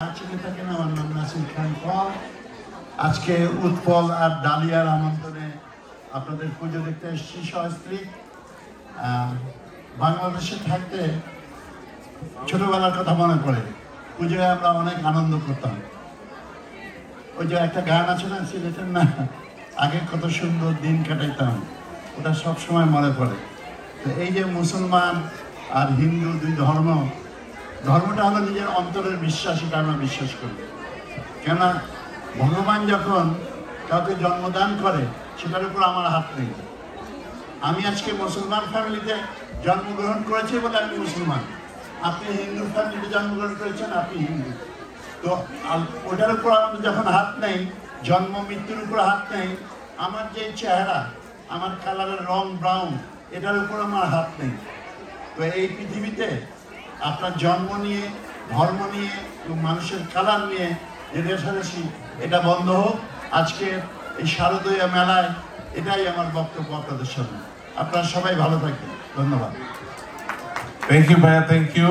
আমার নাম নাসির খান পল। আজকে উৎপল আর ডালিয়ার আমন্ত্রণে আপনাদের পুজো দেখতে এসেছি সস্ত্রী। বাংলাদেশে থাকতে ছোটবেলার কথা মনে পড়ে, পুজোয় আমরা অনেক আনন্দ করতাম। ওই যে একটা গান আছে না সিলেটের, না আগে কত সুন্দর দিন কাটাইতাম, ওটা সবসময় মনে পড়ে। তো এই যে মুসলমান আর হিন্দু দুই ধর্মটা হলো নিজের অন্তরের বিশ্বাস, এটা আমরা বিশ্বাস করি। কেননা ভগবান যখন কাউকে জন্মদান করে সেটার উপর আমার হাত নেই। আমি আজকে মুসলমান ফ্যামিলিতে জন্মগ্রহণ করেছি বলে আমি মুসলমান, আপনি হিন্দু ফ্যামিলিতে জন্মগ্রহণ করেছেন, আপনি হিন্দু। তো ওটার উপর আমাদের যখন হাত নেই, জন্ম মৃত্যুর উপর হাত নেই, আমার যে চেহারা, আমার কালারের রং ব্রাউন, এটার উপর আমার হাত নেই। তো এই পৃথিবীতে আপনার জন্ম নিয়ে, ধর্ম নিয়ে এবং মানুষের কালার নিয়ে যে রেষারেষি, এটা বন্ধ হোক। আজকে এই শারদীয়া মেলায় এটাই আমার বক্তব্য আপনাদের সামনে। আপনারা সবাই ভালো থাকবেন, ধন্যবাদ। থ্যাংক ইউ ভাইয়া, থ্যাংক ইউ।